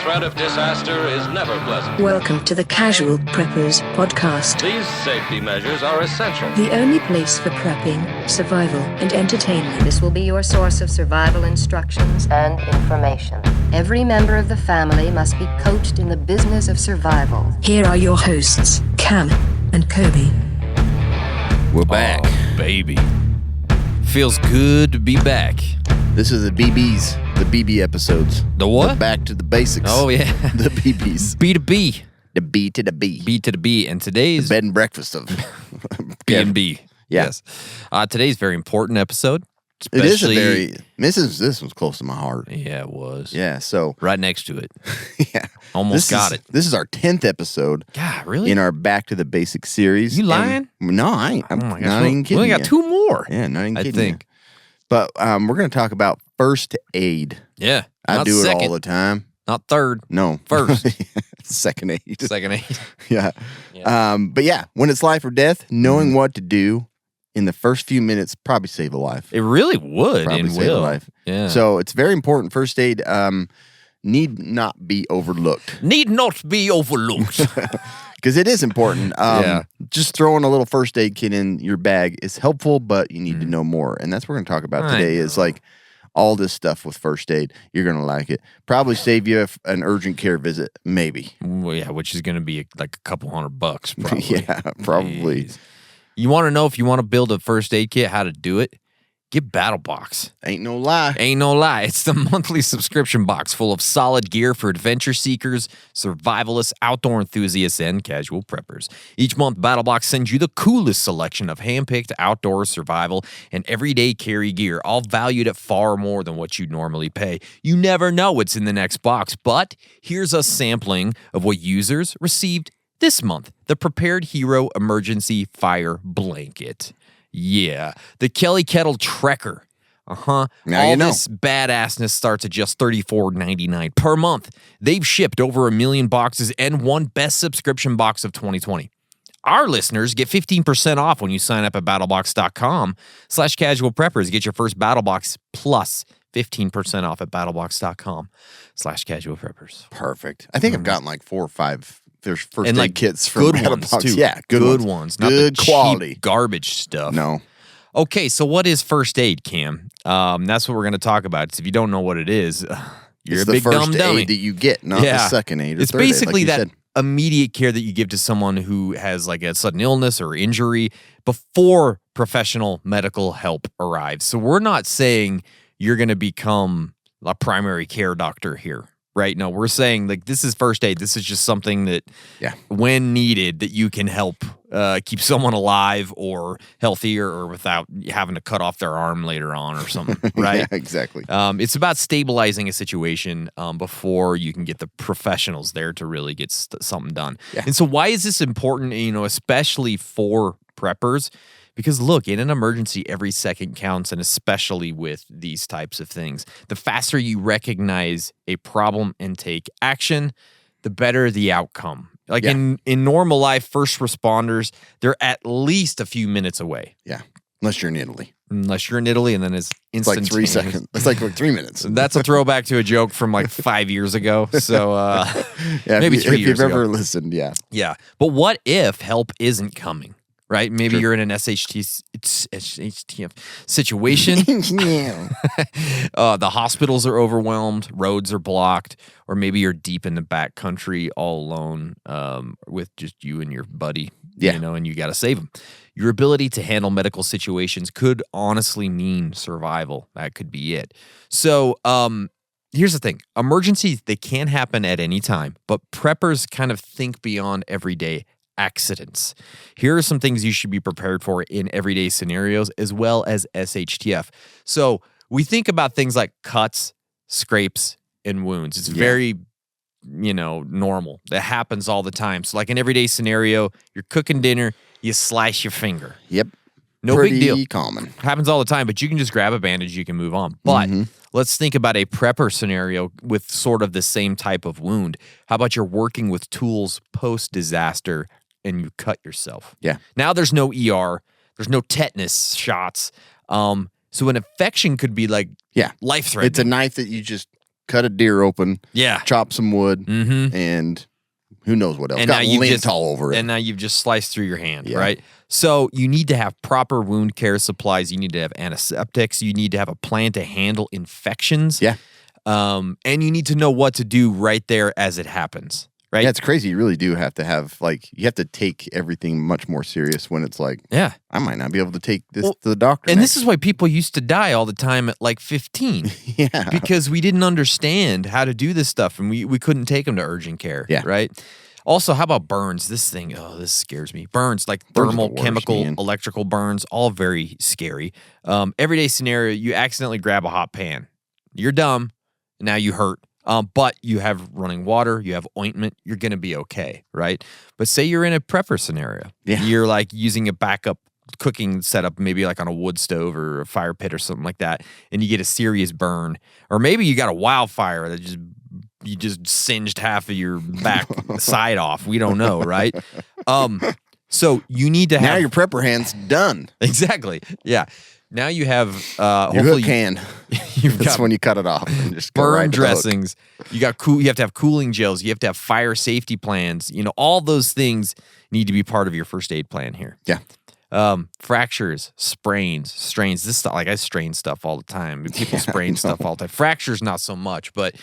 threat of disaster is never pleasant. Welcome to the Casual Preppers podcast. These safety measures are essential. The only place for prepping, survival, and entertainment. This will be your source of survival instructions and information. Every member of the family must be coached in the business of survival. Here are your hosts, Cam and Kobe. We're back. Oh, baby. Feels good to be back. This is the BBs, the BB episodes. The what? The back to the basics. Oh, yeah. The BBs. B to B. The B to the B. B to the B. And today's... The bed and breakfast of... B and B. Yeah. Yes. Today's very important episode. It is a very... This was close to my heart. Yeah, it was. Yeah, so... Right next to it. Yeah. Almost got it. This is our 10th episode. God, really? In our Back to the Basics series. You lying? No, I ain't. I'm not even kidding. We only got two more. Yeah, not even kidding. I think. But we're going to talk about first aid. Yeah. I do it all the time. Not third. No. First. Second aid. Second aid. Yeah. But yeah, when it's life or death, knowing what to do in the first few minutes probably save a life. It really would Probably and save a will. life. Yeah. So it's very important. First aid need not be overlooked. Need not be overlooked. Because it is important. Yeah. Just throwing a little first aid kit in your bag is helpful, but you need to know more. And that's what we're going to talk about today is like all this stuff with first aid. You're going to like it. Probably save you an urgent care visit, maybe. Well, yeah, which is going to be like a couple $100 probably. Yeah, probably. Jeez. You want to know if you want to build a first aid kit, how to do it? Get BattleBox. Ain't no lie. Ain't no lie. It's the monthly subscription box full of solid gear for adventure seekers, survivalists, outdoor enthusiasts, and casual preppers. Each month, BattleBox sends you the coolest selection of hand-picked outdoor survival and everyday carry gear, all valued at far more than what you'd normally pay. You never know what's in the next box, but here's a sampling of what users received this month. The Prepared Hero Emergency Fire Blanket. Yeah, the Kelly Kettle Trekker. Now all you know. this badassness starts at just $34.99 per month. They've shipped over 1 million boxes and won Best Subscription Box of 2020. Our listeners get 15% off when you sign up at battlebox.com/casualpreppers. Get your first BattleBox plus 15% off at battlebox.com/casualpreppers. Perfect. I think I've gotten like 4 or 5 first And aid kits from good BattleBox. ones too. Yeah, good ones. Not Good the quality cheap garbage stuff. No. Okay, so what is first aid, Cam? That's what we're going to talk about. So if you don't know what it is, you're It's a big the dumb first dummy. aid that you get, not the second aid or It's third aid, basically like you that said. immediate care that you give to someone who has like a sudden illness or injury before professional medical help arrives. So we're not saying you're going to become a primary care doctor here. Right? No, we're saying like this is first aid. This is just something that, when needed, that you can help keep someone alive or healthier or without having to cut off their arm later on or something. Right? Yeah, exactly. It's about stabilizing a situation before you can get the professionals there to really get something done. Yeah. And so, why is this important? Especially for preppers. Because look, in an emergency, every second counts, and especially with these types of things. The faster you recognize a problem and take action, the better the outcome. Like in normal life, first responders, they're at least a few minutes away. Yeah, unless you're in Italy. And then it's instant. Like 3 seconds. It's like 3 minutes. That's a throwback to a joke from like 5 years ago. So maybe 3 years ago. If you've ever listened, yeah. Yeah. But what if help isn't coming? Right? Maybe you're in an SHTF situation. The hospitals are overwhelmed, roads are blocked, or maybe you're deep in the backcountry all alone with just you and your buddy, and you got to save them. Your ability to handle medical situations could honestly mean survival. That could be it. So here's the thing. Emergencies, they can happen at any time, but preppers kind of think beyond everyday accidents. Here are some things you should be prepared for in everyday scenarios as well as SHTF. So we think about things like cuts, scrapes, and wounds. It's very, normal. That happens all the time. So like an everyday scenario, you're cooking dinner, you slice your finger. Yep. No Pretty big deal. Common. Happens all the time, but you can just grab a bandage, you can move on. But let's think about a prepper scenario with sort of the same type of wound. How about you're working with tools post-disaster and you cut yourself? Yeah. Now there's no ER, there's no tetanus shots. So an infection could be like life-threatening. It's a knife that you just cut a deer open, Yeah. chop some wood, and who knows what else. And Got now you've lint just all over it. And now you've just sliced through your hand, Yeah. right? So you need to have proper wound care supplies. You need to have antiseptics. You need to have a plan to handle infections. Yeah. And you need to know what to do right there as it happens, right? Yeah, it's crazy. You really do have to have, like, you have to take everything much more serious when it's like, Yeah. I might not be able to take this to the doctor. And next. this is why people used to die all the time at like 15. Yeah. Because we didn't understand how to do this stuff and we couldn't take them to urgent care. Yeah. Right? Also, how about burns? This thing, this scares me. Burns, like Burns are thermal, the worst, chemical, man. electrical burns, all very scary. Everyday scenario, you accidentally grab a hot pan. You're dumb. Now you hurt. But you have running water, you have ointment, you're going to be okay, right? But say you're in a prepper scenario. Yeah. You're like using a backup cooking setup, maybe like on a wood stove or a fire pit or something like that, and you get a serious burn. Or maybe you got a wildfire that you just singed half of your back side off. We don't know, right? So you need to have... Now your prepper hand's done. Exactly. Yeah. Now you have... Your hopefully hook hand. You've That's got when you cut it off and just go burn right to the hook. dressings. You got you have to have cooling gels. You have to have fire safety plans. You know, all those things need to be part of your first aid plan here. Yeah. Fractures, sprains, strains. This stuff, like I strain stuff all the time. People sprain stuff all the time. Fractures, not so much. But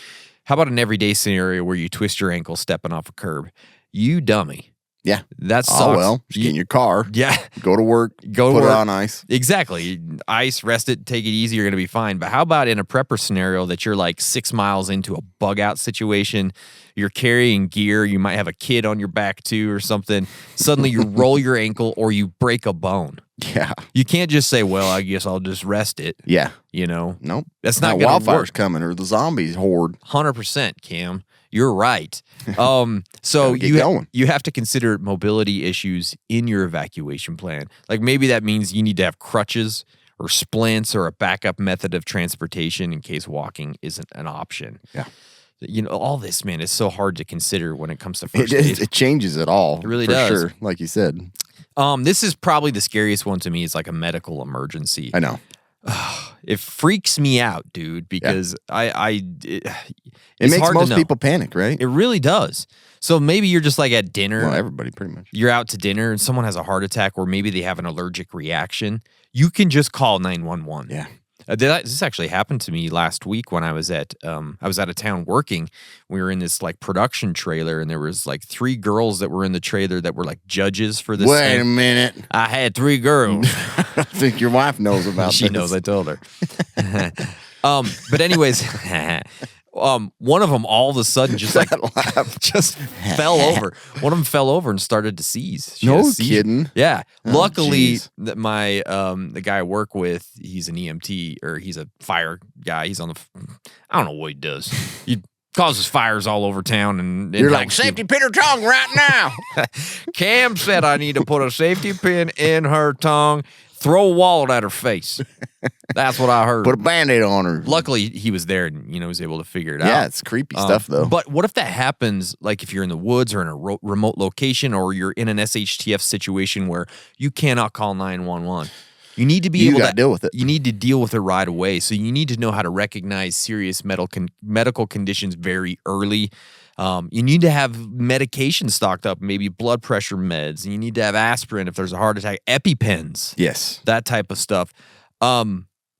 how about an everyday scenario where you twist your ankle stepping off a curb? You dummy. Yeah. That sucks. Oh, well, just get in your car. Yeah. Go to work. Go to put work. it on ice. Exactly. Ice, rest it, take it easy, you're going to be fine. But how about in a prepper scenario that you're like 6 miles into a bug out situation, you're carrying gear, you might have a kid on your back too or something. Suddenly you roll your ankle or you break a bone. Yeah. You can't just say, well, I guess I'll just rest it. Yeah. You know? Nope. That's not Now going to wildfire's work. coming or the zombies horde. 100%, Cam. You're right. So Gotta get going. you have to consider mobility issues in your evacuation plan. Like maybe that means you need to have crutches or splints or a backup method of transportation in case walking isn't an option. Yeah. You know, all this, man, is so hard to consider when it comes to first aid. It changes it all. It really for does. Sure, like you said. This is probably the scariest one to me. Is like a medical emergency. I know. It freaks me out, dude, because It it's makes hard to most know. people panic, right? It really does. So maybe you're just like at dinner. Well, everybody pretty much. You're out to dinner and someone has a heart attack or maybe they have an allergic reaction. You can just call 911. Yeah. This actually happened to me last week when I was out of town working. We were in this like production trailer and there was like 3 girls that were in the trailer that were like judges for this Wait thing. a minute. I had 3 girls. I think your wife knows about She this. knows. I told her. But anyways, one of them all of a sudden just like just fell over. One of them fell over and started to seize. She had No a seizure. kidding. Yeah. Oh, Luckily, geez. that my the guy I work with, he's an EMT or he's a fire guy. He's on the I don't know what he does. He causes fires all over town and You're like, helps people. safety pin her tongue right now. Cam said I need to put a safety pin in her tongue. Throw a wallet at her face. That's what I heard. Put a Band-Aid on her. Luckily, he was there and, was able to figure it out. Yeah, it's creepy stuff, though. But what if that happens, like if you're in the woods or in a remote location or you're in an SHTF situation where you cannot call 911? You need to be able to deal with it. You need to deal with it right away. So you need to know how to recognize serious medical conditions very early. You need to have medication stocked up, maybe blood pressure meds. You need to have aspirin if there's a heart attack, EpiPens. Yes. That type of stuff.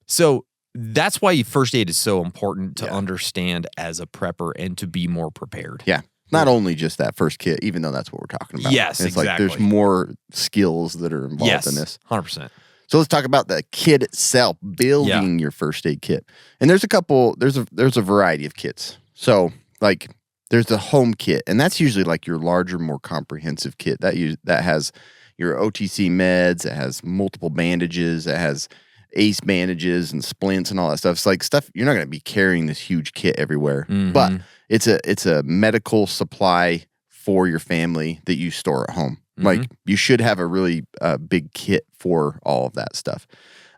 So that's why first aid is so important to understand as a prepper and to be more prepared. Yeah. Not only just that first kit, even though that's what we're talking about. Yes, it's like there's exactly. more skills that are involved in this. 100%. So let's talk about the kit itself, building your first aid kit. And there's a variety of kits. So like there's the home kit, and that's usually like your larger, more comprehensive kit that has your OTC meds, it has multiple bandages, it has ACE bandages and splints and all that stuff. It's like stuff you're not going to be carrying this huge kit everywhere, but it's a medical supply for your family that you store at home. Like you should have a really big kit for all of that stuff.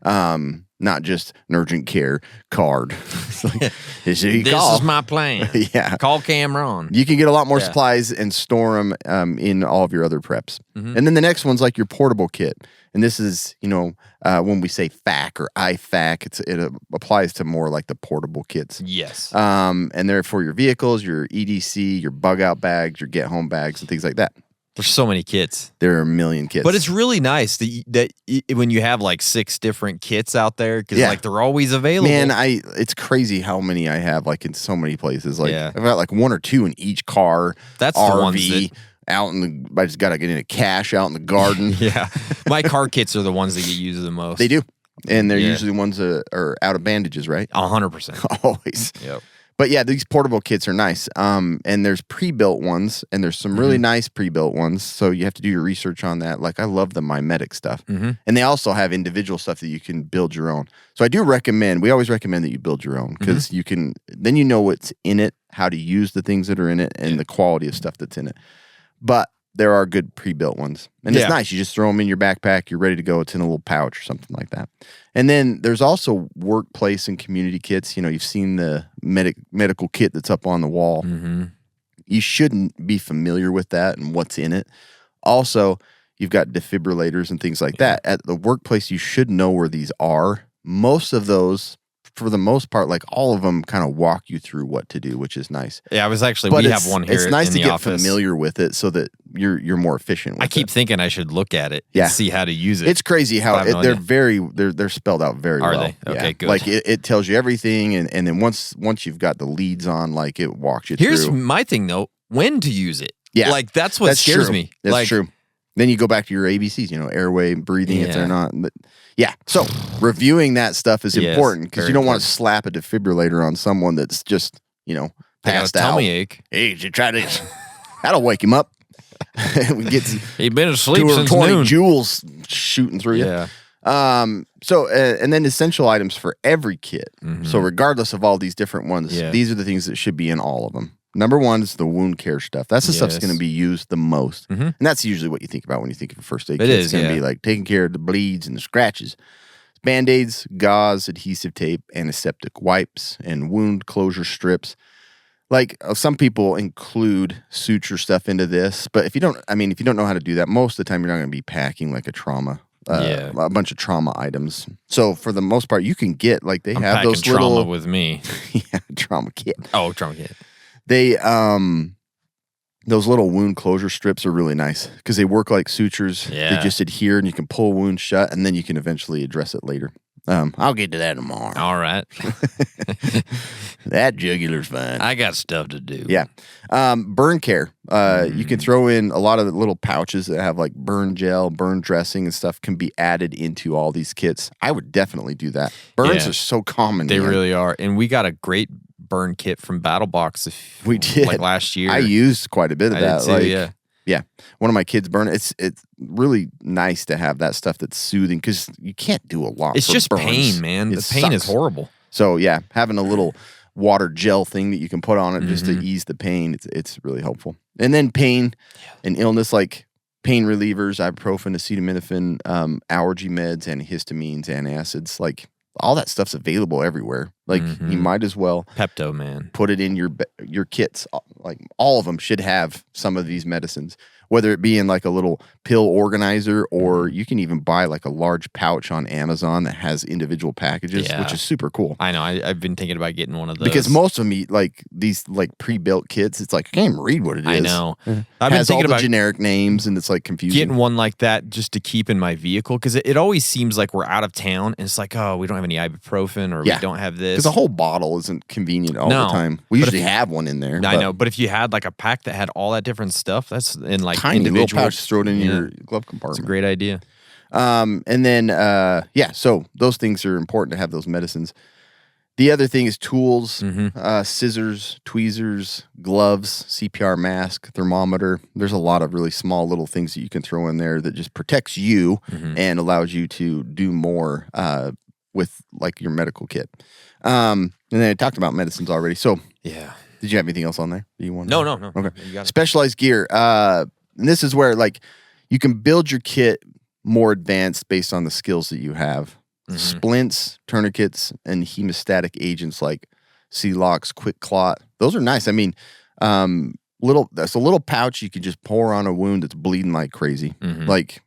Now not just an urgent care card. It's like, this This is my plan. Yeah. Call Cameron. You can get a lot more Yeah. supplies and store them in all of your other preps. And then the next one's like your portable kit. And this is, when we say FAC or IFAC, it applies to more like the portable kits. Yes. And they're for your vehicles, your EDC, your bug out bags, your get home bags, and things like that. There's so many kits. There are a million kits. But it's really nice that when you have like 6 different kits out there, because Yeah. like they're always available. Man, it's crazy how many I have, like in so many places. Like Yeah. I've got like 1 or 2 in each car. That's the RV, ones that- out in the. I just got to get into cash out in the garden. Yeah. My car kits are the ones that get used the most. They do, and they're Yeah. usually the ones that are out of bandages, right? 100%. Always. Yep. But yeah, these portable kits are nice. And there's pre-built ones, and there's some really nice pre-built ones. So you have to do your research on that. Like I love the MyMedic stuff, and they also have individual stuff that you can build your own. So I do recommend. We always recommend that you build your own because you can. Then you know what's in it, how to use the things that are in it, and the quality of stuff that's in it. But there are good pre-built ones, and it's nice. You just throw them in your backpack. You're ready to go. It's in a little pouch or something like that. And then there's also workplace and community kits. You've seen the medical kit that's up on the wall. You shouldn't be familiar with that and what's in it. Also, you've got defibrillators and things like that. At the workplace, you should know where these are. Most of those, for the most part, like all of them kind of walk you through what to do, which is nice. Yeah, I was actually, But we have one here it's nice in to the get office. familiar with it so that you're more efficient with I keep it. thinking I should look at it Yeah. and see how to use it. It's crazy how But I have no they're spelled out very Are well. they? Okay, Yeah. good. Like it tells you everything, and then once you've got the leads on, like it walks you Here's through. my thing though, when to use it. Yeah. Like that's what scares true. me. That's like, true. Then you go back to your ABCs, airway, breathing if Yeah. they're not. But yeah. So reviewing that stuff is Yes, important because very you don't want to important. slap a defibrillator on someone that's just, I got a passed out. tummy ache. Hey, you try this. That'll wake him up. We get He's been asleep since 220 noon. joules shooting through you. Yeah. So and then essential items for every kit. So regardless of all these different ones, Yeah. these are the things that should be in all of them. Number one is the wound care stuff. That's the stuff that's Yes. going to be used the most, and that's usually what you think about when you think of a first aid It kit. is, It's going to yeah. be like taking care of the bleeds and the scratches, Band-Aids, gauze, adhesive tape, antiseptic wipes, and wound closure strips. Like some people include suture stuff into this, but if you don't know how to do that, most of the time you're not going to be packing like a trauma. A bunch of trauma items. So for the most part, you can get like they I'm have packing those trauma little with me. trauma kit. Oh, trauma kit. They those little wound closure strips are really nice because they work like sutures. Yeah. They just adhere and you can pull a wound shut and then you can eventually address it later. I'll get to that tomorrow. All right. That jugular's fine. I got stuff to do. Yeah. Burn care. You can throw in a lot of the little pouches that have like burn gel, burn dressing and stuff can be added into all these kits. I would definitely do that. Burns Yeah. are so common. They man. really are. And we got a great burn kit from Battle Box. We did. Like last year. I used quite a bit of I that. did too, like, yeah. Yeah. One of my kids burned it. It's really nice to have that stuff that's soothing because you can't do a lot. It's for just burns. pain, man. It The pain is sucks. horrible. So yeah, having a little water gel thing that you can put on it just Mm-hmm. to ease the pain, it's really helpful. And then pain and illness like pain relievers, ibuprofen, acetaminophen, allergy meds, antihistamines, antacids, like all that stuff's available everywhere. Like you might as well Pepto, man. put it in your kits. Like all of them should have some of these medicines, whether it be in like a little pill organizer or you can even buy like a large pouch on Amazon that has individual packages, Yeah. which is super cool. I know. I've been thinking about getting one of those. Because most of them eat like these like pre-built kits. It's like I can't even read what it is. I know. I've been Has all thinking the about generic names and it's like confusing. getting one like that just to keep in my vehicle because it always seems like we're out of town and it's like, oh, we don't have any ibuprofen or Yeah. we don't have this. Because a whole bottle isn't convenient all No. the time. We But if usually have one in there. I know, but if you had like a pack that had all that different stuff, that's in like Tiny little individual. pouch, throw it in Yeah. your glove It's compartment. a great idea. And then, so those things are important to have those medicines. The other thing is tools, scissors, tweezers, gloves, CPR mask, thermometer. There's a lot of really small little things that you can throw in there that just protects you and allows you to do more with like your medical kit. And then I talked about medicines already. So Yeah. did you have anything else on there? Do you want? No. Okay. You got it. Specialized gear. And this is where like you can build your kit more advanced based on the skills that you have. Splints, tourniquets, and hemostatic agents like C-locks, quick clot. Those are nice. I mean, that's a little pouch you could just pour on a wound that's bleeding like crazy. Like,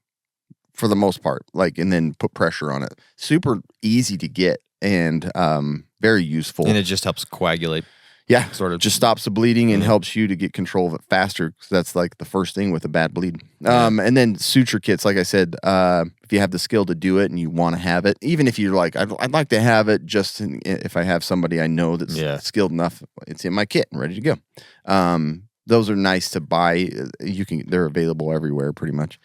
for the most part, like, and then put pressure on it. Super easy to get and very useful. And it just helps coagulate. Yeah, sort of just stops the bleeding and helps you to get control of it faster. Because that's like the first thing with a bad bleed. And then suture kits, like I said, if you have the skill to do it and you want to have it, even if you're like, I'd like to have it just if I have somebody I know that's skilled enough, it's in my kit and ready to go. Those are nice to buy. They're available everywhere pretty much.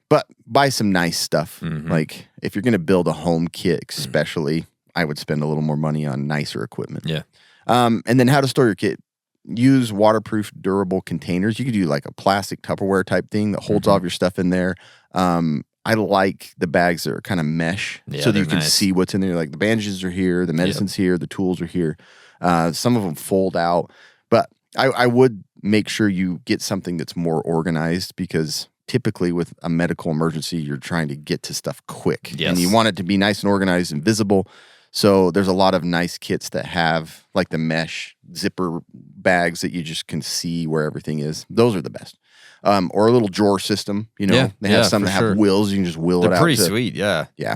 But buy some nice stuff. Like if you're going to build a home kit, especially, I would spend a little more money on nicer equipment. Yeah. And then how to store your kit. Use waterproof, durable containers. You could do like a plastic Tupperware type thing that holds all of your stuff in there. I like the bags that are kind of mesh so that you can see what's in there. Like the bandages are here, the medicine's here, the tools are here. Some of them fold out. But I would make sure you get something that's more organized because typically with a medical emergency, you're trying to get to stuff quick. Yes. And you want it to be nice and organized and visible. So there's a lot of nice kits that have like the mesh zipper bags that you just can see where everything is. Those are the best. Or a little drawer system, you know. They have some that have wheels. You can just wheel it out. They're pretty sweet, yeah. Yeah.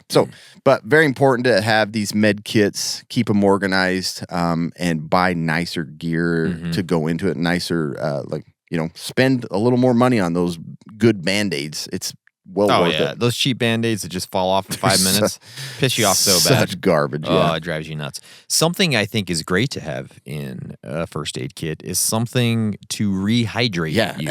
So, but very important to have these med kits, keep them organized, and buy nicer gear to go into it. Nicer, spend a little more money on those good Band-Aids. It's well worth it. Those cheap Band-Aids that just fall off in 5 minutes piss you off so bad. Such garbage. Oh, it drives you nuts. Something I think is great to have in a first aid kit is something to rehydrate you.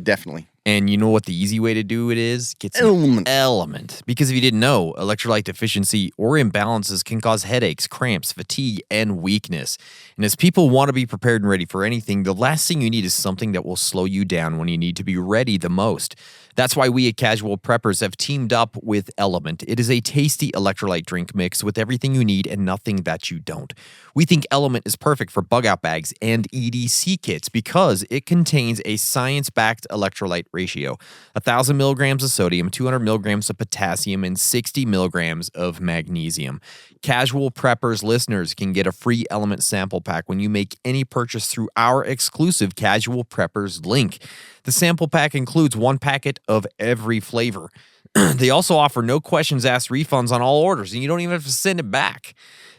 Definitely. And you know what the easy way to do it is? Get some element. Because if you didn't know, electrolyte deficiency or imbalances can cause headaches, cramps, fatigue, and weakness. And as people want to be prepared and ready for anything, the last thing you need is something that will slow you down when you need to be ready the most. That's why we at Casual Preppers have teamed up with Element. It is a tasty electrolyte drink mix with everything you need and nothing that you don't. We think Element is perfect for bug-out bags and EDC kits because it contains a science-backed electrolyte ratio, 1,000 milligrams of sodium, 200 milligrams of potassium, and 60 milligrams of magnesium. Casual Preppers listeners can get a free Element sample pack when you make any purchase through our exclusive Casual Preppers link. The sample pack includes 1 packet of every flavor. They also offer no questions asked refunds on all orders, and you don't even have to send it back.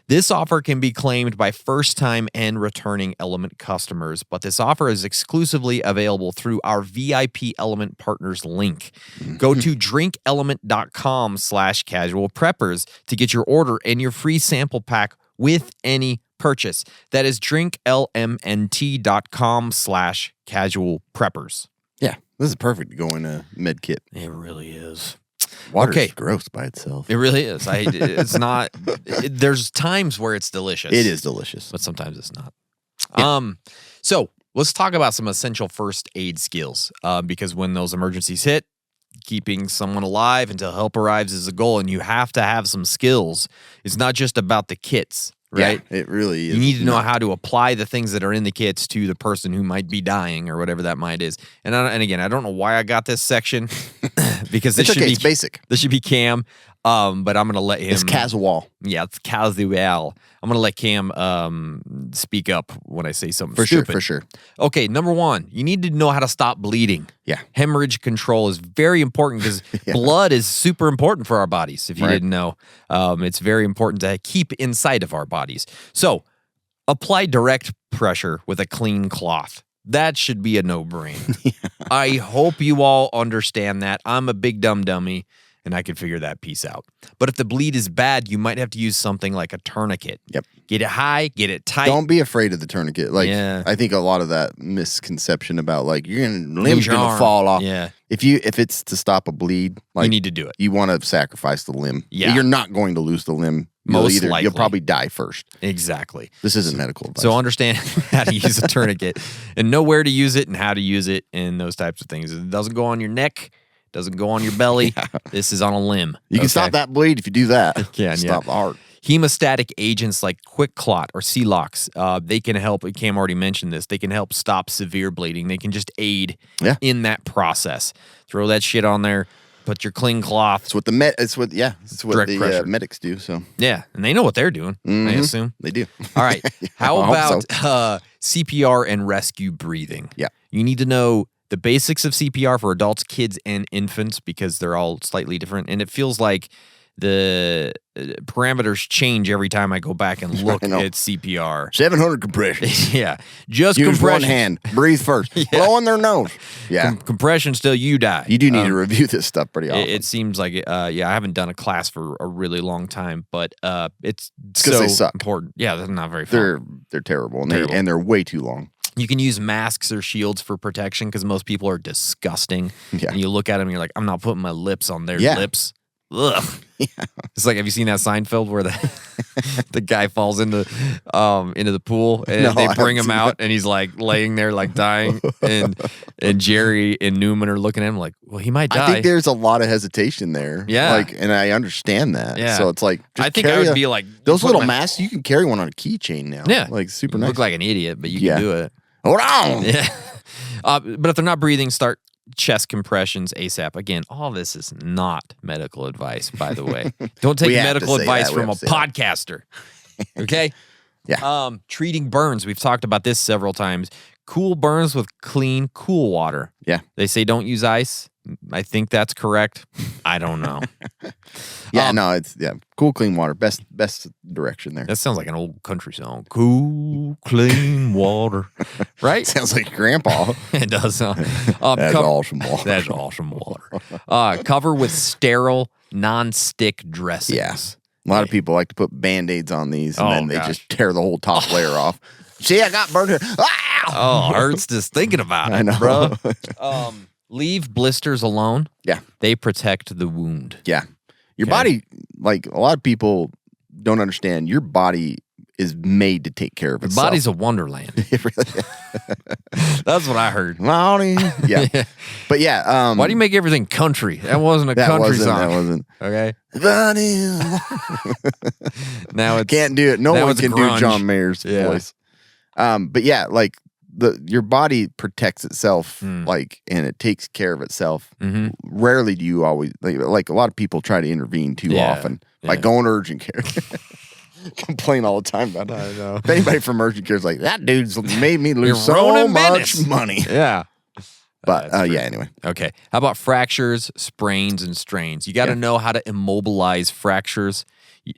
This offer can be claimed by first-time and returning Element customers, but this offer is exclusively available through our VIP Element Partners link. Go to drinkelement.com/casualpreppers to get your order and your free sample pack with any purchase. That is drinklmnt.com/casualpreppers. Yeah, this is perfect to go in a med kit. It really is. Water's gross by itself. It really is. It's not. There's times where it's delicious. It is delicious, but sometimes it's not. Yeah. So let's talk about some essential first aid skills. Because when those emergencies hit, keeping someone alive until help arrives is a goal, and you have to have some skills. It's not just about the kits. Right? Yeah, it really is. You need to know how to apply the things that are in the kits to the person who might be dying or whatever that might is. And again, I don't know why I got this section because this should be it's basic. This should be Cam, but I'm going to let him. It's casual. Yeah, it's casual. I'm going to let Cam speak up when I say something for stupid. For sure. Okay, number 1, you need to know how to stop bleeding. Yeah. Hemorrhage control is very important because blood is super important for our bodies, if you didn't know. It's very important to keep inside of our bodies. So, apply direct pressure with a clean cloth. That should be a no-brainer. I hope you all understand that. I'm a big dumb dummy, and I can figure that piece out. But if the bleed is bad, you might have to use something like a tourniquet. Yep. Get it high, get it tight. Don't be afraid of the tourniquet. I think a lot of that misconception about limb's gonna fall off. Yeah. If it's to stop a bleed, you need to do it. You want to sacrifice the limb. Yeah. You're not going to lose the limb. Most likely. You'll probably die first. Exactly. This isn't medical advice. So understand how to use a tourniquet and know where to use it and how to use it and those types of things. It doesn't go on your neck. Doesn't go on your belly. This is on a limb. You can stop that bleed if you do that. Stop the heart. Hemostatic agents like quick clot or C-locks, they can help. Cam already mentioned this. They can help stop severe bleeding. They can just aid in that process. Throw that shit on there. Put your clean cloth. It's what Direct the pressure. medics do. So Yeah, and they know what they're doing. I Mhm. assume. they do. All right. How I hope about CPR and rescue breathing? Yeah. You need to know the basics of CPR for adults, kids, and infants because they're all slightly different. And it feels like the parameters change every time I go back and look know. at CPR. 700 compressions. Yeah. Just Use one compression. hand. Breathe first. Blow in their nose. Yeah. Compression till you die. You do need to review this stuff pretty often. It seems like, I haven't done a class for a really long time, but it's 'cause so they suck. important. Yeah, they're not very fun. They're terrible, and Terrible. they're way too long. You can use masks or shields for protection because most people are disgusting. Yeah. And you look at them and you're like, I'm not putting my lips on their Yeah. lips. Ugh. It's like, have you seen that Seinfeld where the guy falls into the pool and No, they I bring haven't him seen out and he's like laying there like dying and Jerry and Newman are looking at him like, well, he might die. I think there's a lot of hesitation there. Yeah. and I understand that. Yeah. So it's like, just I think I carry would be like those put little my- masks. You can carry one on a keychain now. Yeah. like super You nice. look like an idiot, but you Yeah. can do it. Hold on. Yeah. But if they're not breathing, start chest compressions ASAP. Again, all this is not medical advice, by the way. Don't take We have to medical say advice that. We from a have to say that. podcaster. Okay? Yeah. Treating burns. We've talked about this several times. Cool burns with clean, cool water. Yeah. They say don't use ice. I think that's correct. I don't know. Yeah. No, it's cool, clean water. Best direction there. That sounds like an old country song. Cool, clean water. Right? Sounds like grandpa. It does. That's awesome water. That's awesome water. Cover with sterile, non-stick dressings. Yeah. A lot of people like to put Band-Aids on these, and Oh, then they gosh. just tear the whole top layer off. See, I got burned here. Ah! Oh, hurts just thinking about it, I know. bro. Leave blisters alone. Yeah. They protect the wound. Yeah. Your Okay. body, like a lot of people don't understand, your body is made to take care of The itself. body's a wonderland. It really- That's what I heard. Body. Yeah. But yeah. Why do you make everything country? That wasn't a country song. That wasn't. Okay. Body. Now it's Can't do it. No now one it's can grunge. do John Mayer's Yeah. voice. But yeah, like your body protects itself, like, and it takes care of itself. Mhm. Rarely do you always like a lot of people try to intervene too Yeah. often by Yeah. going to urgent care. Complain all the time about it. I know. If anybody from urgent care is like, that dude's made me lose You're so ruining much business." money. Yeah. But That's yeah, anyway. Okay. How about fractures, sprains, and strains? You got to know how to immobilize fractures.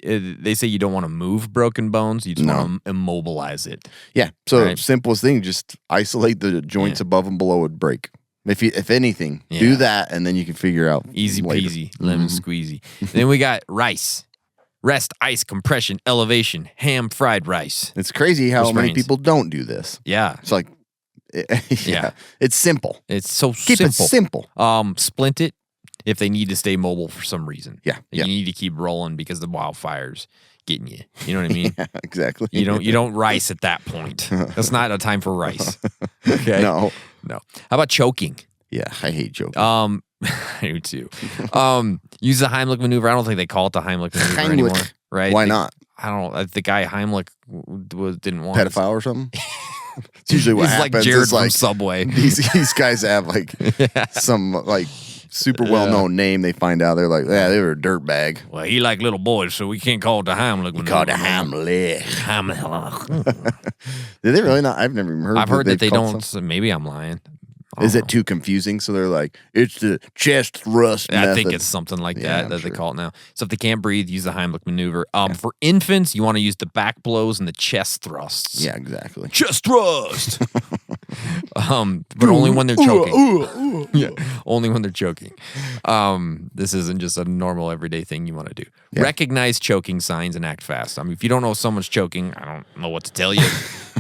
They say you don't want to move broken bones. You just want to immobilize it. Yeah. So Right. simplest thing, just isolate the joints above and below would break. If anything, Yeah. do that, and then you can figure out Easy later. peasy, lemon squeezy. Then we got rice. Rest, ice, compression, elevation, ham fried rice. It's crazy how For many strains. people don't do this. Yeah. It's like, Yeah. it's simple. It's so Keep simple. it simple. Splint it if they need to stay mobile for some reason. Yeah, You yeah. need to keep rolling because the wildfire's getting you. You know what I mean? Yeah, exactly. You don't rice at that point. That's not a time for rice. Okay. No. No. How about choking? Yeah, I hate joking. I do too. Use the Heimlich maneuver. I don't think they call it the Heimlich maneuver Heimlich. anymore. Right? Why not? I don't know. The guy Heimlich didn't want Pedophile or something? It's usually what He's happens. like Jared It's from like Subway. these guys have like some like super well known name. They find out they're like, yeah, they were a dirtbag. Well, he like little boys, so we can't call it the Heimlich maneuver. Called a Hamlet. Heimlich. Did they really not? I've never even heard. I've heard that they they've called don't. some- Maybe I'm lying. I Is don't it too confusing? So they're like, it's the chest thrust. I think method. it's something like Yeah, that I'm they sure. call it now. So if they can't breathe, use the Heimlich maneuver. For infants, you want to use the back blows and the chest thrusts. Yeah, exactly. Chest thrust. But only when they're choking. Yeah, only when they're choking. This isn't just a normal everyday thing you want to do. Yeah. Recognize choking signs and act fast. I mean, if you don't know if someo's choking, I don't know what to tell you,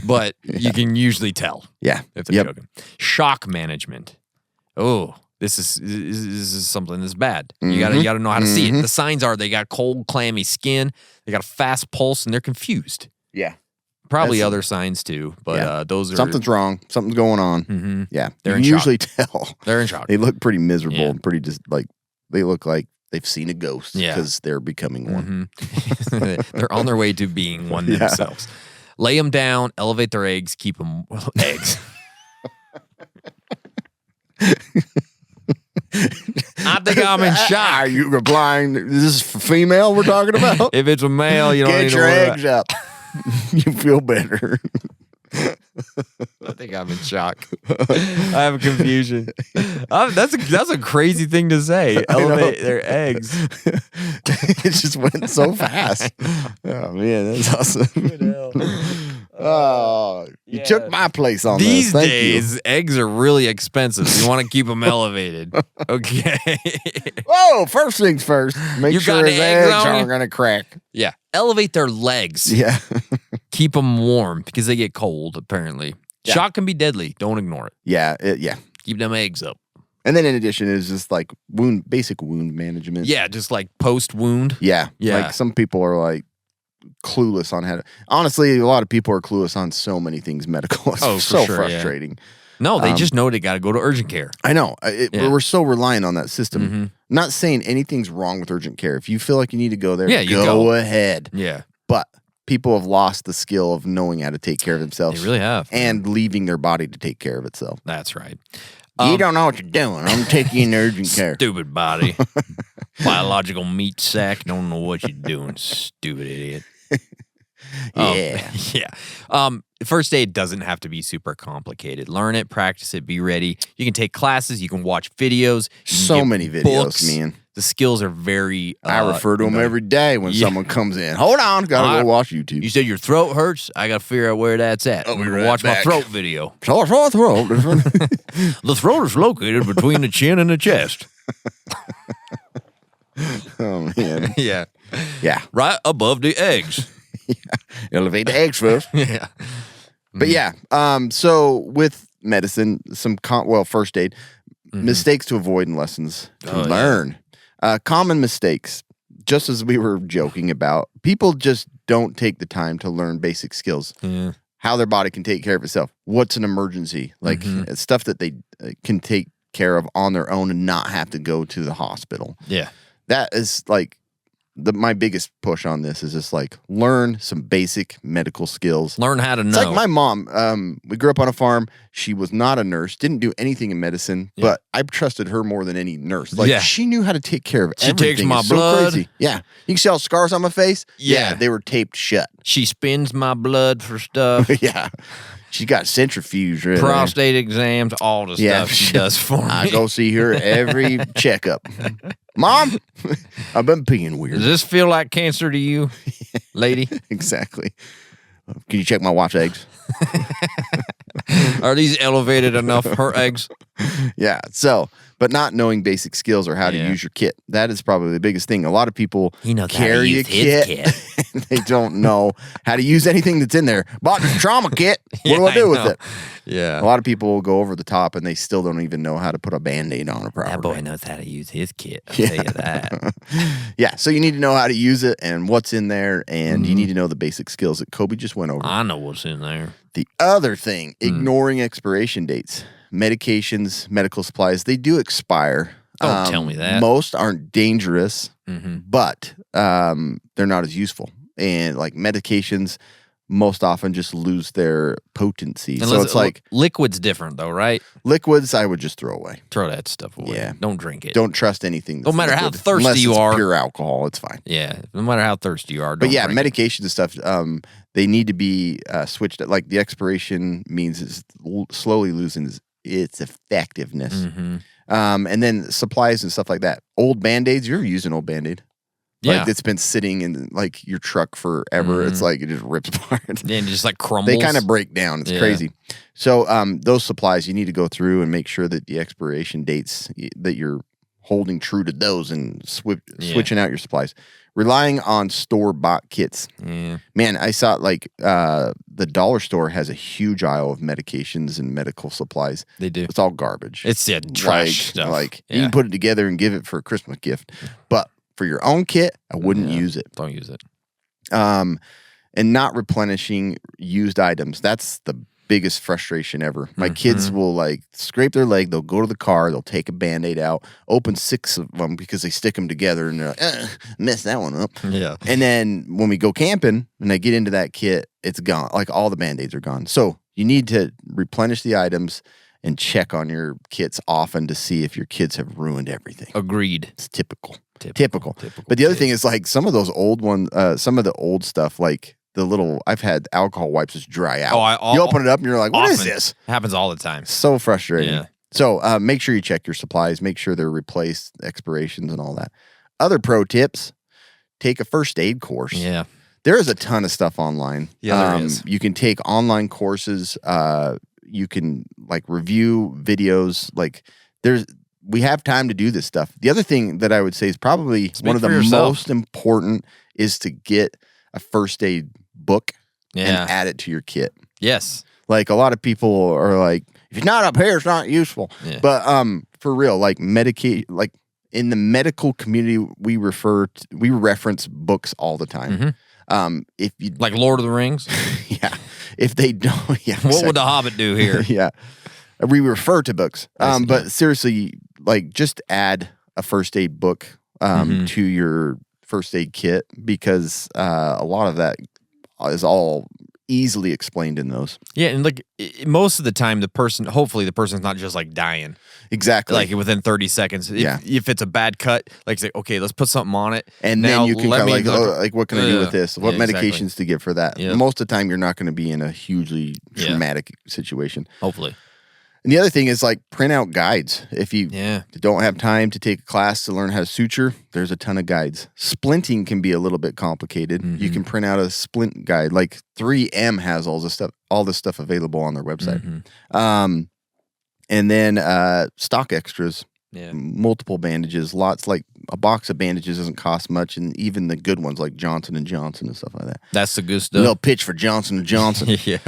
but you can usually tell Yeah. if they're choking. Shock management. Oh, this is something that's bad. You gotta know how to see it. The signs are they got cold, clammy skin, they got a fast pulse, and they're confused. Yeah. Probably That's- other signs too, but those are Something's wrong. Something's going on. Mhm. Yeah. They're you in can shock. usually tell. They're in shock. They look pretty miserable Yeah. and pretty just like they look like they've seen a ghost Yeah. because they're becoming one. They're on their way to being one Yeah. themselves. Lay them down, elevate their eggs, keep them eggs. I think I'm in Are shock. you replying? Is this for female we're talking about? If it's a male, you don't need Get to your worry eggs up. You feel better. I think I'm in shock. I have a confusion. That's a crazy thing to say. Elevate their eggs. It just went so fast. Oh man, that's awesome. Oh, you took my place on These this. Thank days, eggs are really expensive. You want to keep them elevated. Okay. Whoa, first things first. Make You sure got his the eggs eggs on aren't you? going to crack. Yeah. Elevate their legs. Yeah. Keep them warm because they get cold, apparently. Yeah. Shock can be deadly. Don't ignore it. Yeah. Yeah. Keep them eggs up. And then in addition is just like basic wound management. Yeah, just like post wound. Yeah. Yeah. Like some people are like clueless on how to. Honestly, a lot of people are clueless on so many things medical. It's Oh, for so sure, yeah. frustrating. No, they just know they got to go to urgent care. I know. Yeah. We're so reliant on that system. Mm-hmm. Not saying anything's wrong with urgent care. If you feel like you need to go there, Yeah, you go go. ahead. Yeah. But people have lost the skill of knowing how to take care of themselves. They really have. And leaving their body to take care of itself. That's right. You don't know what you're doing. I'm taking you in urgent care. Stupid body. Biological meat sack. Don't know what you're doing. Stupid idiot. Yeah. Yeah. First aid doesn't have to be super complicated. Learn it, practice it, be ready. You can take classes, you can watch videos. You can So get many videos, books. man. The skills are very. I refer to them every day when yeah. someone comes in. Hold on, gotta go watch YouTube. You said your throat hurts. I got to figure out where that's at. I'll I'm be gonna right watch back. my throat video. Throat. The throat is located between the chin and the chest. Oh man. Yeah. Yeah. Right above the eggs. Elevate the eggs first. Yeah. But yeah, so with medicine, first aid, mistakes to avoid and lessons to learn. Common mistakes, just as we were joking about, people just don't take the time to learn basic skills. Yeah. How their body can take care of itself. What's an emergency? Like stuff that they can take care of on their own and not have to go to the hospital. Yeah. That is like my biggest push on this is just like learn some basic medical skills. Learn how to know. It's like my mom. We grew up on a farm. She was not a nurse, didn't do anything in medicine, but I trusted her more than any nurse. Like she knew how to take care of everything. She takes my It's so blood. crazy. Yeah. You can see all the scars on my face. Yeah. They were taped shut. She spins my blood for stuff. Yeah. She got centrifuge. Really. Prostate exams, all the stuff she does for me. I go see her every checkup. Mom, I've been peeing weird. Does this feel like cancer to you, lady? Exactly. Can you check my wife's eggs? Are these elevated enough, her eggs? Yeah. So, but not knowing basic skills or how to use your kit. That is probably the biggest thing. A lot of people carry a kit. And they don't know how to use anything that's in there. Bought this trauma kit. What do I do with it? Yeah. A lot of people will go over the top and they still don't even know how to put a Band-Aid on it properly. That boy knows how to use his kit. I'll tell you that. Yeah. So you need to know how to use it and what's in there. And you need to know the basic skills that Kobe just went over. I know what's in there. The other thing, ignoring expiration dates. Medications, medical supplies, they do expire. Don't tell me that. Most aren't dangerous, but they're not as useful. And like medications, most often just lose their potency. So it's like liquid's different though, right? Liquids, I would just throw away. Throw that stuff away. Yeah. Don't drink it. Don't trust anything. No matter how liquid, thirsty unless you it's are. pure alcohol, it's fine. Yeah. No matter how thirsty you are. But don't yeah, drink it. medications and stuff, they need to be switched. Like the expiration means it's slowly losing its effectiveness. And then supplies and stuff like that. Old Band-Aids, you ever used an old Band-Aid? Yeah. Like it's been sitting in like your truck forever. It's like it just rips apart. Yeah, and it just like crumbles. They kind of break down. It's crazy. So those supplies, you need to go through and make sure that the expiration dates, that you're holding true to those and switching out your supplies. Relying on store-bought kits. Yeah. Man, I saw like the dollar store has a huge aisle of medications and medical supplies. They do. It's all garbage. It's trash stuff. Like you can put it together and give it for a Christmas gift. But for your own kit, I wouldn't use it. Don't use it. And not replenishing used items. That's the biggest frustration ever. My kids will like scrape their leg. They'll go to the car. They'll take a Band-Aid out, open 6 of them because they stick them together and they're like, messed that one up. Yeah. And then when we go camping and I get into that kit, it's gone. Like all the Band-Aids are gone. So you need to replenish the items and check on your kits often to see if your kids have ruined everything. Agreed. It's typical. But the other thing is like some of those old ones, some of the old stuff, like the little, I've had alcohol wipes just dry out. You open it up and you're like, what is this? Happens all the time. So frustrating. Yeah. So make sure you check your supplies, make sure they're replaced, expirations and all that. Other pro tips, take a first aid course. Yeah. There is a ton of stuff online. Yeah, there is. You can take online courses. You can like review videos. Like we have time to do this stuff. The other thing that I would say is probably one of the most important is to get a first aid book and add it to your kit. Yes. Like a lot of people are like, if it's not up here, it's not useful. Yeah. But for real, like like in the medical community, we reference books all the time. If you like Lord of the Rings. Yeah. If they don't, What would the Hobbit do here? Yeah. We refer to books. But seriously, like just add a first aid book to your first aid kit because a lot of that is all easily explained in those. Yeah, and like most of the time, hopefully the person's not just like dying. Exactly. Like within 30 seconds. If it's a bad cut, like say, okay, let's put something on it. And now, then you can kind of like, what can I do with this? What medications exactly. to give for that? Yeah. Most of the time, you're not going to be in a hugely traumatic situation. Hopefully. And the other thing is like print out guides. If you Yeah. don't have time to take a class to learn how to suture, there's a ton of guides. Splinting can be a little bit complicated. You can print out a splint guide. Like 3M has all this stuff available on their website. And then stock extras. Yeah. Multiple bandages, lots. Like a box of bandages doesn't cost much, and even the good ones like Johnson & Johnson and stuff like that. That's the good A stuff. little pitch for Johnson & Johnson. Yeah.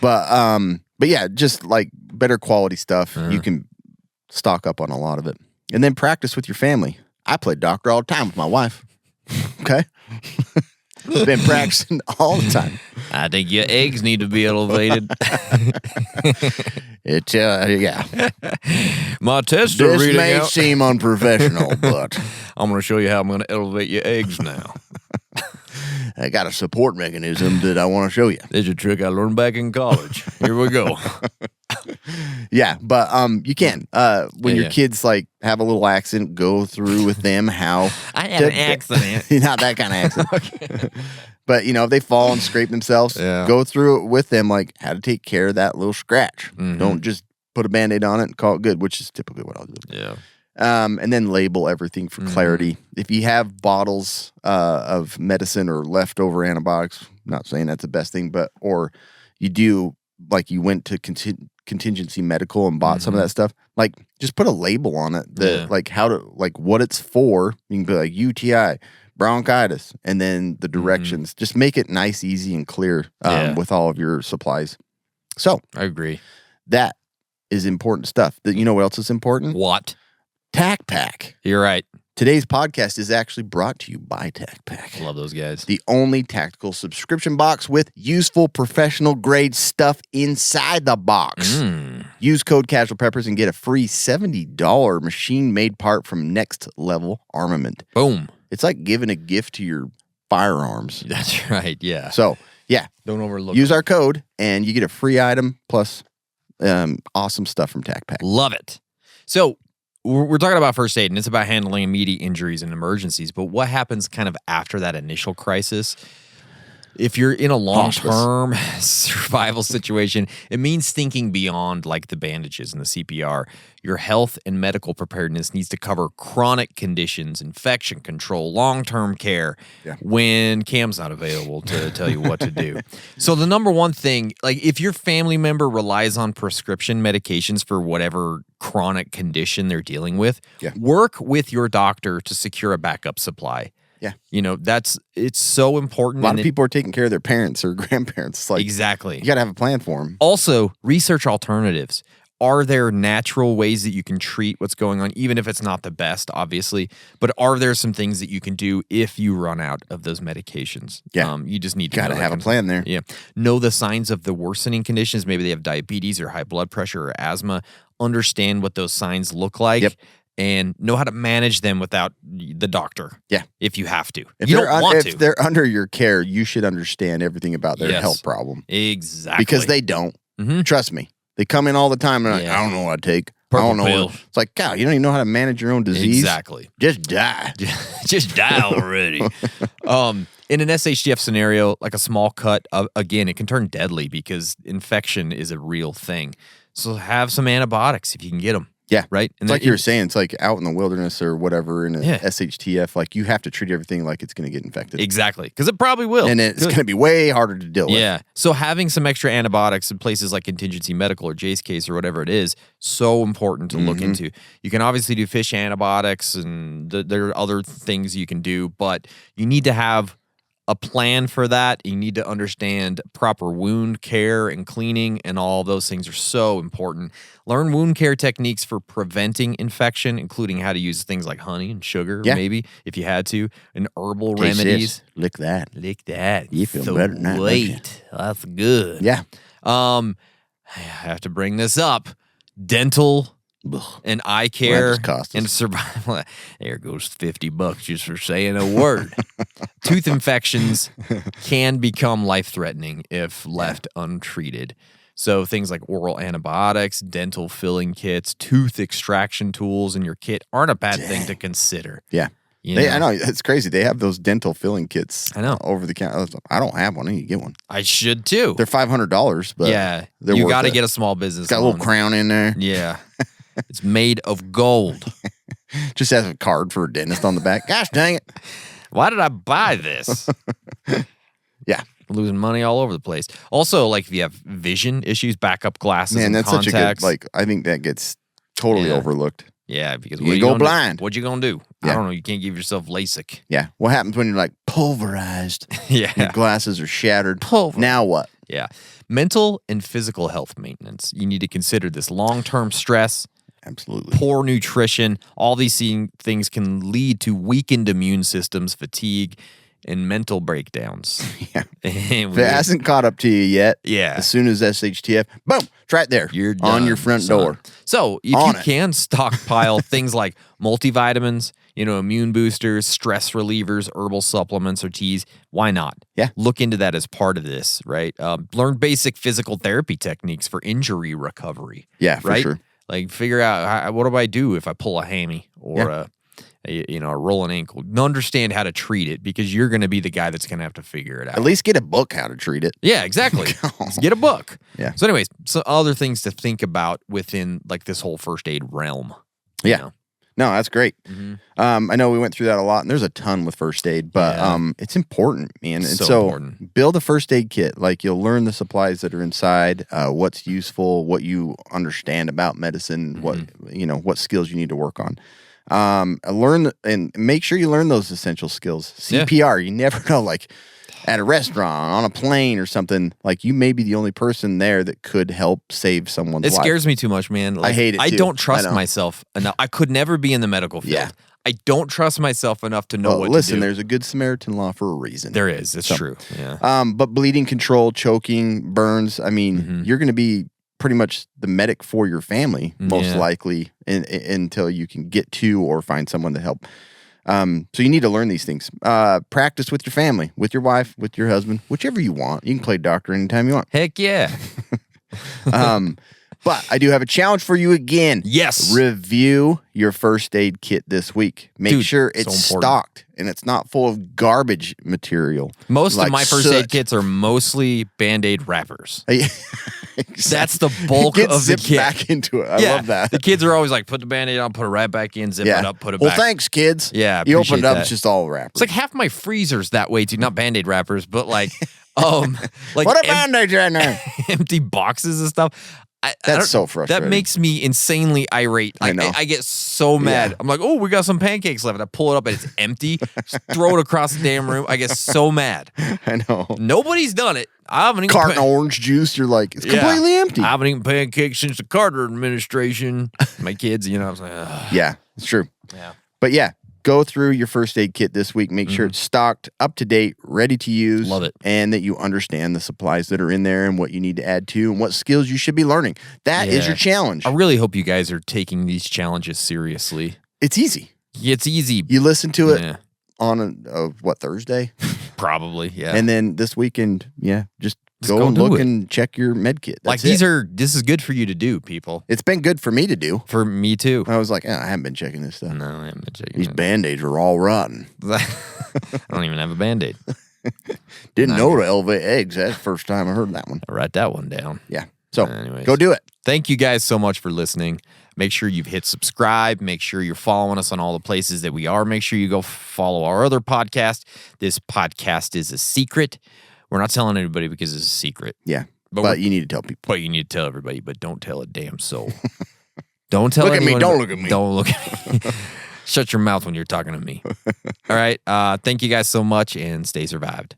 But yeah, just like better quality stuff. You can stock up on a lot of it. And then practice with your family. I play doctor all the time with my wife. Okay? Been practicing all the time. I think your eggs need to be elevated. Yeah. My tests are This reading may out. seem unprofessional, but I'm going to show you how I'm going to elevate your eggs now. I got a support mechanism that I want to show you. There's a trick I learned back in college. Here we go. Yeah, but you can. When your kids like have a little accident, go through with them how I had an accident. Not that kind of accident. But if they fall and scrape themselves, go through it with them like how to take care of that little scratch. Don't just put a Band-Aid on it and call it good, which is typically what I'll do. Yeah. And then label everything for clarity. If you have bottles of medicine or leftover antibiotics, not saying that's the best thing, or you do, like you went to contingency medical and bought some of that stuff, like just put a label on it that like what it's for. You can be like UTI, bronchitis, and then the directions. Just make it nice, easy, and clear with all of your supplies. So I agree. That is important stuff. You know what else is important? What? Tac Pack. You're right. Today's podcast is actually brought to you by Tac Pack. Love those guys. The only tactical subscription box with useful professional grade stuff inside the box. Use code Casual Peppers and get a free $70 machine-made part from Next Level Armament. Boom. It's like giving a gift to your firearms. That's right, yeah. So, yeah. Don't overlook Use our code and you get a free item plus awesome stuff from Tac Pack. Love it. So, we're talking about first aid, and it's about handling immediate injuries and emergencies. But what happens kind of after that initial crisis? If you're in a long-term survival situation, it means thinking beyond like the bandages and the CPR. Your health and medical preparedness needs to cover chronic conditions, infection control, long-term care when Cam's not available to tell you what to do. So the number one thing, like if your family member relies on prescription medications for whatever chronic condition they're dealing with, work with your doctor to secure a backup supply. Yeah. It's so important. A lot of people are taking care of their parents or grandparents. It's like, exactly. You got to have a plan for them. Also, research alternatives. Are there natural ways that you can treat what's going on, even if it's not the best, obviously? But are there some things that you can do if you run out of those medications? Yeah. You just need to got to have a plan there. Yeah. Know the signs of the worsening conditions. Maybe they have diabetes or high blood pressure or asthma. Understand what those signs look like. Yep. And know how to manage them without the doctor. Yeah. If you have to. If you don't want to. If they're under your care, you should understand everything about their health problem. Exactly. Because they don't. Trust me. They come in all the time and Yeah. I don't know what I take. Purple I don't know. pill. It's like, God, you don't even know how to manage your own disease. Exactly. Just die. Just die already. In an SHTF scenario, like a small cut, again, it can turn deadly because infection is a real thing. So have some antibiotics if you can get them. Yeah. Right? It's like you were saying, it's like out in the wilderness or whatever in a SHTF, like you have to treat everything like it's going to get infected. Exactly. Because it probably will. And it's going to be way harder to deal with. Yeah. So having some extra antibiotics in places like Contingency Medical or Jay's case or whatever it is, so important to look into. You can obviously do fish antibiotics and there are other things you can do, but you need to have a plan for that. You need to understand proper wound care and cleaning, and all those things are so important. Learn wound care techniques for preventing infection, including how to use things like honey and sugar, maybe, if you had to, and herbal remedies. Lick that. Lick that. You feel better now. Wait, that's good. Yeah. I have to bring this up. Dental and eye care and survival. There goes $50 just for saying a word. Tooth infections can become life-threatening if left untreated. So things like oral antibiotics, dental filling kits, tooth extraction tools in your kit aren't a bad thing to consider. Yeah. I know. It's crazy. They have those dental filling kits. I know. Over the counter. I don't have one. I need to get one. I should too. They're $500, but yeah, you got to get a small business. It's got a little crown in there. Yeah. It's made of gold. Just has a card for a dentist on the back. Gosh dang it. Why did I buy this? Yeah. Losing money all over the place. Also, like if you have vision issues, backup glasses and that's contacts. such a good, I think that gets totally overlooked. Yeah, because you go blind. What you gonna do? Yeah. I don't know. You can't give yourself LASIK. Yeah. What happens when you're like pulverized? Yeah. Your glasses are shattered. Now what? Yeah. Mental and physical health maintenance. You need to consider this long-term stress. Absolutely. Poor nutrition. All these things can lead to weakened immune systems, fatigue, and mental breakdowns. Yeah. If it hasn't caught up to you yet, as soon as SHTF, boom, it's right there. You're done, on your front door. So if you can stockpile things like multivitamins, immune boosters, stress relievers, herbal supplements, or teas, why not? Yeah. Look into that as part of this, right? Learn basic physical therapy techniques for injury recovery. Yeah, for sure. Like figure out what do I do if I pull a hammy or a rolling ankle. Understand how to treat it because you're going to be the guy that's going to have to figure it out. At least get a book how to treat it. Yeah, exactly. Just get a book. Yeah. So anyways, other things to think about within like this whole first aid realm. Yeah. No, that's great. I know we went through that a lot, and there's a ton with first aid, but it's important, man. And so important. Build a first aid kit. Like you'll learn the supplies that are inside, what's useful, what you understand about medicine, what skills you need to work on. Learn and make sure you learn those essential skills. CPR, you never know, like at a restaurant, on a plane or something, like you may be the only person there that could help save someone's life. It scares me too much, man. Like, I hate it I too. don't trust myself enough. I could never be in the medical field. Yeah. I don't trust myself enough to know what listen, to do. there's a good Samaritan law for a reason. There is. It's true. Yeah. But bleeding control, choking, burns, I mean, you're going to be pretty much the medic for your family, most likely, until you can get to or find someone to help. So you need to learn these things. Practice with your family, with your wife, with your husband, whichever you want. You can play doctor anytime you want. Heck yeah. But I do have a challenge for you again. Yes. Review your first aid kit this week. Make sure it's stocked and it's not full of garbage material. Most of my first aid kits are mostly Band-Aid wrappers. Exactly. That's the bulk of the kit. Back into it. I love that. The kids are always like, put the Band-Aid on, put it right back in, zip it up, put it back. Well, thanks, kids. Yeah, you open it up, that. it's just all wrappers. It's like half my freezer's that way too. Not Band-Aid wrappers, but like what a Band-Aid right now? Empty boxes and stuff. That's so frustrating. That makes me insanely irate. Like, I know. I get so mad. Yeah. I'm like, oh, we got some pancakes left. I pull it up and it's empty. Just throw it across the damn room. I get so mad. I know. Nobody's done it. I haven't even carton of orange juice. You're like, it's completely empty. I haven't eaten pancakes since the Carter administration. My kids, I was like, ugh. Yeah, it's true. Yeah. But yeah, go through your first aid kit this week. Make sure it's stocked, up to date, ready to use. Love it. And that you understand the supplies that are in there and what you need to add to and what skills you should be learning. That is your challenge. I really hope you guys are taking these challenges seriously. It's easy. It's easy. You listen to it on Thursday? Probably, yeah. And then this weekend, just go look and check your med kit. Like this is good for you to do, people. It's been good for me to do. For me too. I was like, I haven't been checking this stuff. No, I haven't been checking. These Band-Aids are all rotten. I don't even have a Band-Aid. Didn't know to elevate eggs. That's the first time I heard that one. I'll write that one down. Yeah. So anyways, go do it. Thank you guys so much for listening. Make sure you've hit subscribe. Make sure you're following us on all the places that we are. Make sure you go follow our other podcast. This podcast is a secret. We're not telling anybody because it's a secret. Yeah. But you need to tell people. But you need to tell everybody, but don't tell a damn soul. Don't tell look anyone. At me. Don't look at me. Don't look at me. Shut your mouth when you're talking to me. All right. Thank you guys so much and stay survived.